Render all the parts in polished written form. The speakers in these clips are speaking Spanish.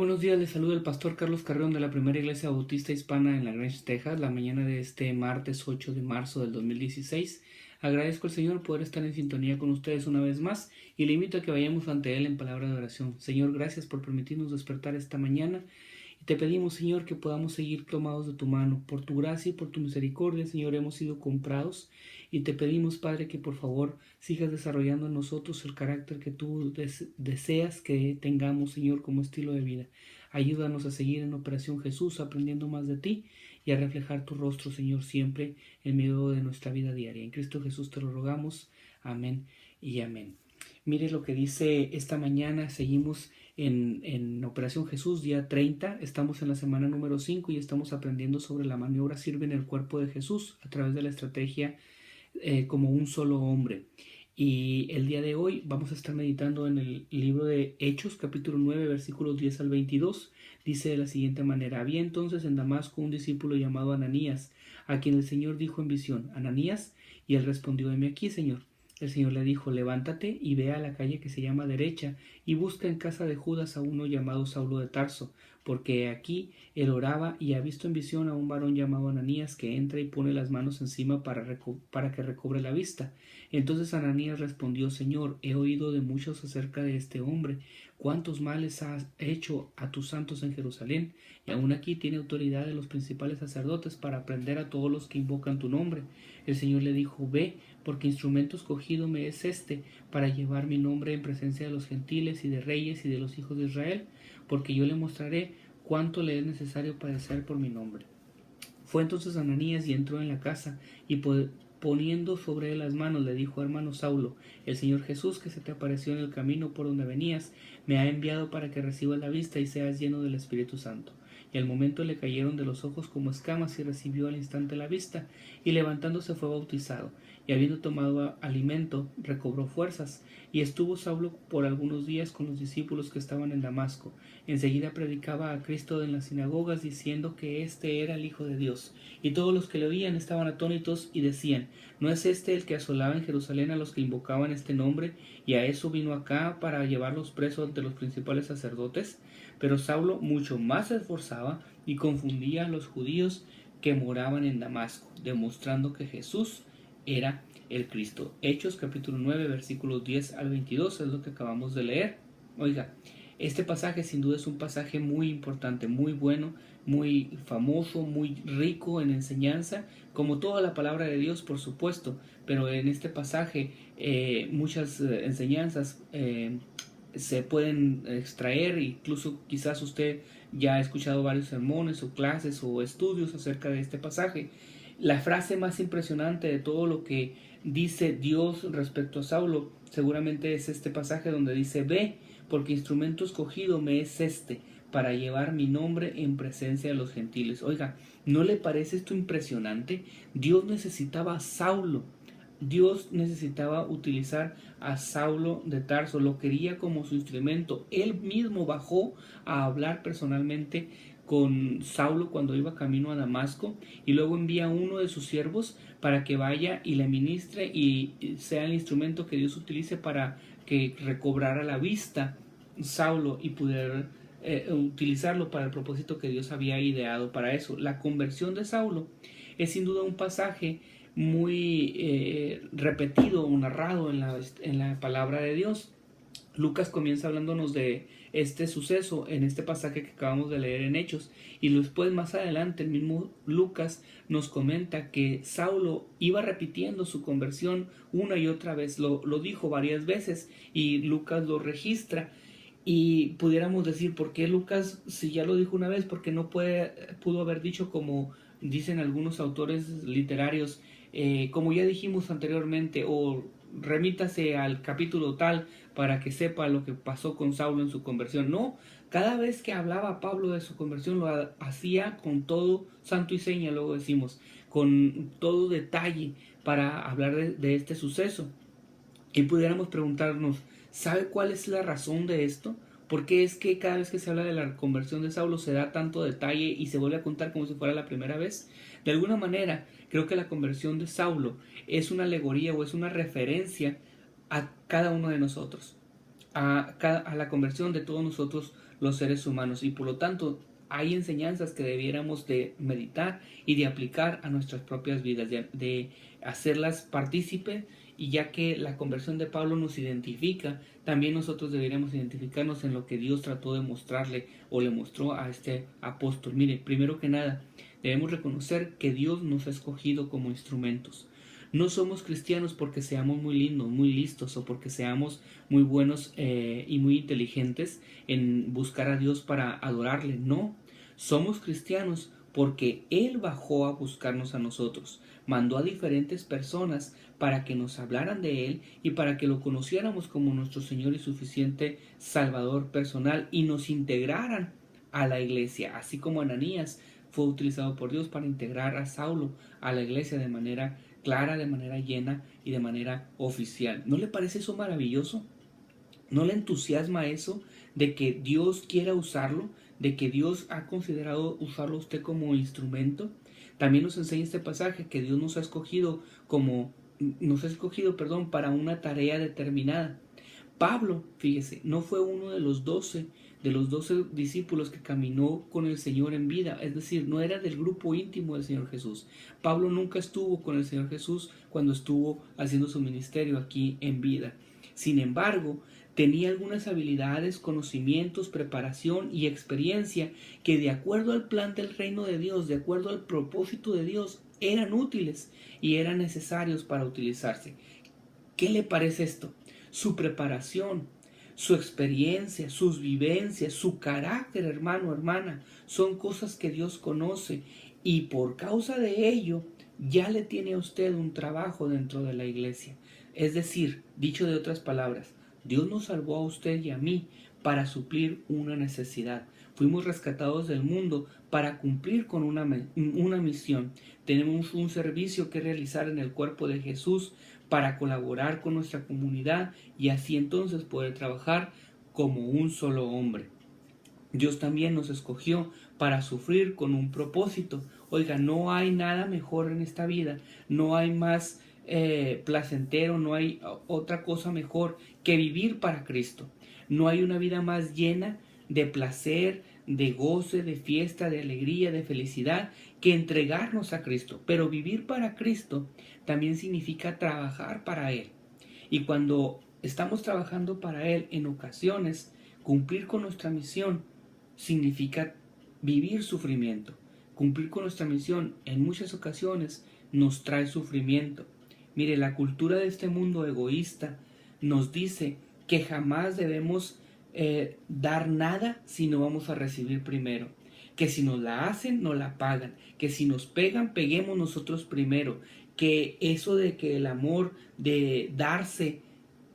Buenos días, les saluda el pastor Carlos Carreón de la Primera Iglesia Bautista Hispana en La Grange, Texas, la mañana de este martes 8 de marzo del 2016. Agradezco al Señor poder estar en sintonía con ustedes una vez más y le invito a que vayamos ante Él en palabra de oración. Señor, gracias por permitirnos despertar esta mañana y te pedimos, Señor, que podamos seguir tomados de tu mano. Por tu gracia y por tu misericordia, Señor, hemos sido comprados y te pedimos, Padre, que por favor sigas desarrollando en nosotros el carácter que tú deseas que tengamos, Señor, como estilo de vida. Ayúdanos a seguir en Operación Jesús, aprendiendo más de ti y a reflejar tu rostro, Señor, siempre en medio de nuestra vida diaria. En Cristo Jesús te lo rogamos. Amén y amén. Mire lo que dice esta mañana. Seguimos en Operación Jesús, día 30. Estamos en la semana número 5 y estamos aprendiendo sobre la maniobra Sirve en el cuerpo de Jesús a través de la estrategia como un solo hombre. Y el día de hoy vamos a estar meditando en el libro de Hechos, capítulo 9, versículos 10 al 22. Dice de la siguiente manera: había entonces en Damasco un discípulo llamado Ananías, a quien el Señor dijo en visión: Ananías, y él respondió: heme aquí, Señor. El Señor le dijo: levántate y ve a la calle que se llama Derecha, y busca en casa de Judas a uno llamado Saulo de Tarso, porque aquí él oraba y ha visto en visión a un varón llamado Ananías que entra y pone las manos encima para que recobre la vista. Entonces Ananías respondió: Señor, he oído de muchos acerca de este hombre, cuántos males has hecho a tus santos en Jerusalén, y aún aquí tiene autoridad de los principales sacerdotes para prender a todos los que invocan tu nombre. El Señor le dijo: ve, porque instrumento escogido me es este, para llevar mi nombre en presencia de los gentiles y de reyes y de los hijos de Israel, porque yo le mostraré cuánto le es necesario padecer por mi nombre. Fue entonces Ananías y entró en la casa, y poniendo sobre él las manos le dijo: hermano Saulo, el Señor Jesús, que se te apareció en el camino por donde venías, me ha enviado para que recibas la vista y seas lleno del Espíritu Santo. Y al momento le cayeron de los ojos como escamas y recibió al instante la vista, y levantándose fue bautizado, y habiendo tomado alimento recobró fuerzas. Y estuvo Saulo por algunos días con los discípulos que estaban en Damasco. Enseguida predicaba a Cristo en las sinagogas, diciendo que éste era el Hijo de Dios. Y todos los que le oían estaban atónitos y decían: ¿no es este el que asolaba en Jerusalén a los que invocaban este nombre, y a eso vino acá para llevarlos presos ante los principales sacerdotes? Pero Saulo mucho más se esforzaba y confundía a los judíos que moraban en Damasco, demostrando que Jesús era el Cristo. Hechos capítulo 9 versículos 10 al 22 es lo que acabamos de leer. Oiga, este pasaje sin duda es un pasaje muy importante, muy bueno, muy famoso, muy rico en enseñanza, como toda la palabra de Dios, por supuesto, pero en este pasaje muchas enseñanzas se pueden extraer. Incluso quizás usted ya ha escuchado varios sermones o clases o estudios acerca de este pasaje. La frase más impresionante de todo lo que dice Dios respecto a Saulo seguramente es este pasaje donde dice: ve, porque instrumento escogido me es este, para llevar mi nombre en presencia de los gentiles. Oiga, ¿no le parece esto impresionante? Dios necesitaba a Saulo. Dios necesitaba utilizar a Saulo de Tarso, lo quería como su instrumento. Él mismo bajó a hablar personalmente con Saulo cuando iba camino a Damasco, y luego envía a uno de sus siervos para que vaya y le ministre y sea el instrumento que Dios utilice para que recobrara la vista Saulo y pudiera utilizarlo para el propósito que Dios había ideado para eso. La conversión de Saulo es sin duda un pasaje muy repetido o narrado en la palabra de Dios. Lucas comienza hablándonos de este suceso en este pasaje que acabamos de leer en Hechos, y después más adelante el mismo Lucas nos comenta que Saulo iba repitiendo su conversión una y otra vez, lo dijo varias veces y Lucas lo registra. Y pudiéramos decir: ¿por qué Lucas, si ya lo dijo una vez, porque no pudo haber dicho, como dicen algunos autores literarios, como ya dijimos anteriormente, o remítase al capítulo tal para que sepa lo que pasó con Saulo en su conversión? No, cada vez que hablaba Pablo de su conversión lo hacía con todo santo y seña, luego decimos, con todo detalle, para hablar de este suceso. Y pudiéramos preguntarnos: ¿sabe cuál es la razón de esto? ¿Por qué es que cada vez que se habla de la conversión de Saulo se da tanto detalle y se vuelve a contar como si fuera la primera vez? De alguna manera, creo que la conversión de Saulo es una alegoría o es una referencia a cada uno de nosotros, a la conversión de todos nosotros los seres humanos, y por lo tanto hay enseñanzas que debiéramos de meditar y de aplicar a nuestras propias vidas, de hacerlas partícipe. Y ya que la conversión de Pablo nos identifica, también nosotros deberíamos identificarnos en lo que Dios trató de mostrarle o le mostró a este apóstol. Mire, primero que nada, debemos reconocer que Dios nos ha escogido como instrumentos. No somos cristianos porque seamos muy lindos, muy listos o porque seamos muy buenos y muy inteligentes en buscar a Dios para adorarle. No, somos cristianos porque Él bajó a buscarnos a nosotros. Mandó a diferentes personas para que nos hablaran de Él y para que lo conociéramos como nuestro Señor y suficiente Salvador personal y nos integraran a la iglesia, así como Ananías fue utilizado por Dios para integrar a Saulo a la iglesia de manera clara, de manera llena y de manera oficial. ¿No le parece eso maravilloso? ¿No le entusiasma eso de que Dios quiera usarlo, de que Dios ha considerado usarlo a usted como instrumento? También nos enseña este pasaje que Dios nos ha escogido, para una tarea determinada. Pablo, fíjese, no fue uno de los 12 discípulos que caminó con el Señor en vida, es decir, no era del grupo íntimo del Señor Jesús. Pablo nunca estuvo con el Señor Jesús cuando estuvo haciendo su ministerio aquí en vida. Sin embargo, tenía algunas habilidades, conocimientos, preparación y experiencia que, de acuerdo al plan del reino de Dios, de acuerdo al propósito de Dios, eran útiles y eran necesarios para utilizarse. ¿Qué le parece esto? Su preparación, su experiencia, sus vivencias, su carácter, hermano, hermana, son cosas que Dios conoce, y por causa de ello ya le tiene a usted un trabajo dentro de la iglesia. Es decir, dicho de otras palabras, Dios nos salvó a usted y a mí para suplir una necesidad. Fuimos rescatados del mundo para cumplir con una misión. Tenemos un servicio que realizar en el cuerpo de Jesús para colaborar con nuestra comunidad y así entonces poder trabajar como un solo hombre. Dios también nos escogió para sufrir con un propósito. Oiga, no hay nada mejor en esta vida, no hay más placentero, no hay otra cosa mejor que vivir para Cristo. No hay una vida más llena de placer, de goce, de fiesta, de alegría, de felicidad, que entregarnos a Cristo. Pero vivir para Cristo también significa trabajar para Él. Y cuando estamos trabajando para Él, en ocasiones, cumplir con nuestra misión significa vivir sufrimiento. Cumplir con nuestra misión en muchas ocasiones nos trae sufrimiento. Mire, la cultura de este mundo egoísta nos dice que jamás debemos dar nada si no vamos a recibir primero. Que si nos la hacen, nos la pagan. Que si nos pegan, peguemos nosotros primero. Que eso de que el amor de darse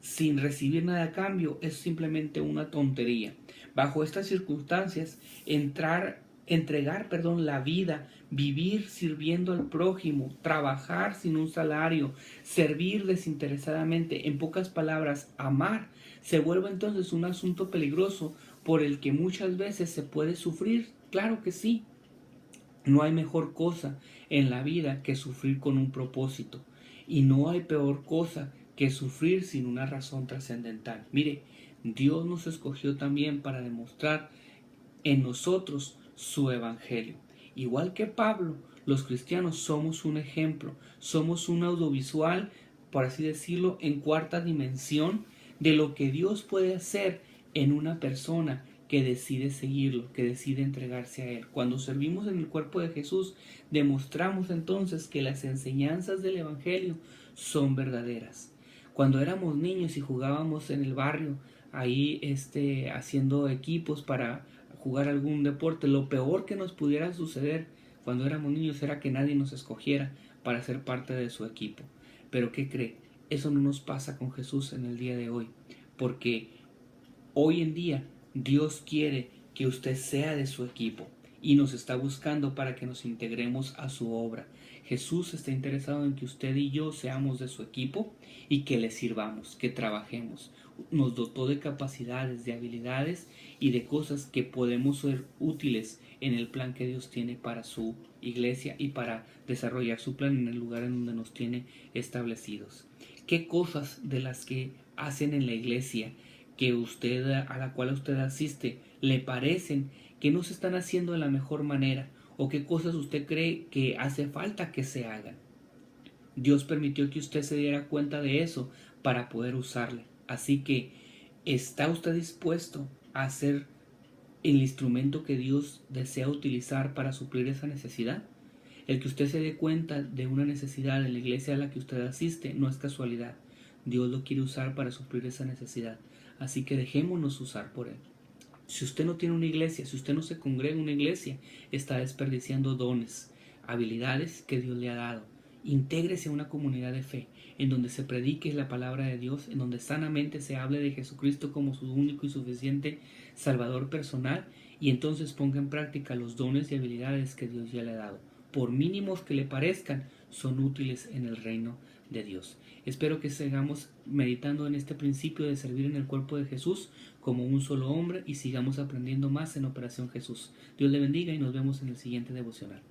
sin recibir nada a cambio es simplemente una tontería. Bajo estas circunstancias, entregar la vida, vivir sirviendo al prójimo, trabajar sin un salario, servir desinteresadamente, en pocas palabras, amar, se vuelve entonces un asunto peligroso por el que muchas veces se puede sufrir. Claro que sí. No hay mejor cosa en la vida que sufrir con un propósito, y no hay peor cosa que sufrir sin una razón trascendental. Mire, Dios nos escogió también para demostrar en nosotros su evangelio. Igual que Pablo, los cristianos somos un ejemplo, somos un audiovisual, por así decirlo, en cuarta dimensión de lo que Dios puede hacer en una persona que decide seguirlo, que decide entregarse a Él. Cuando servimos en el cuerpo de Jesús, demostramos entonces que las enseñanzas del evangelio son verdaderas. Cuando éramos niños y jugábamos en el barrio, ahí haciendo equipos para jugar algún deporte, lo peor que nos pudiera suceder cuando éramos niños era que nadie nos escogiera para ser parte de su equipo. Pero ¿qué cree? Eso no nos pasa con Jesús en el día de hoy, porque hoy en día Dios quiere que usted sea de su equipo y nos está buscando para que nos integremos a su obra. Jesús está interesado en que usted y yo seamos de su equipo y que le sirvamos, que trabajemos. Nos dotó de capacidades, de habilidades y de cosas que podemos ser útiles en el plan que Dios tiene para su iglesia y para desarrollar su plan en el lugar en donde nos tiene establecidos. ¿Qué cosas de las que hacen en la iglesia que usted, a la cual usted asiste, le parecen que no se están haciendo de la mejor manera, o qué cosas usted cree que hace falta que se hagan. Dios permitió que usted se diera cuenta de eso para poder usarle. Así que, ¿está usted dispuesto a ser el instrumento que Dios desea utilizar para suplir esa necesidad? El que usted se dé cuenta de una necesidad en la iglesia a la que usted asiste no es casualidad. Dios lo quiere usar para suplir esa necesidad. Así que dejémonos usar por Él. Si usted no tiene una iglesia, si usted no se congrega en una iglesia, está desperdiciando dones, habilidades que Dios le ha dado. Intégrese a una comunidad de fe, en donde se predique la palabra de Dios, en donde sanamente se hable de Jesucristo como su único y suficiente Salvador personal, y entonces ponga en práctica los dones y habilidades que Dios ya le ha dado. Por mínimos que le parezcan, son útiles en el reino de Dios. Espero que sigamos meditando en este principio de servir en el cuerpo de Jesús como un solo hombre y sigamos aprendiendo más en Operación Jesús. Dios le bendiga y nos vemos en el siguiente devocional.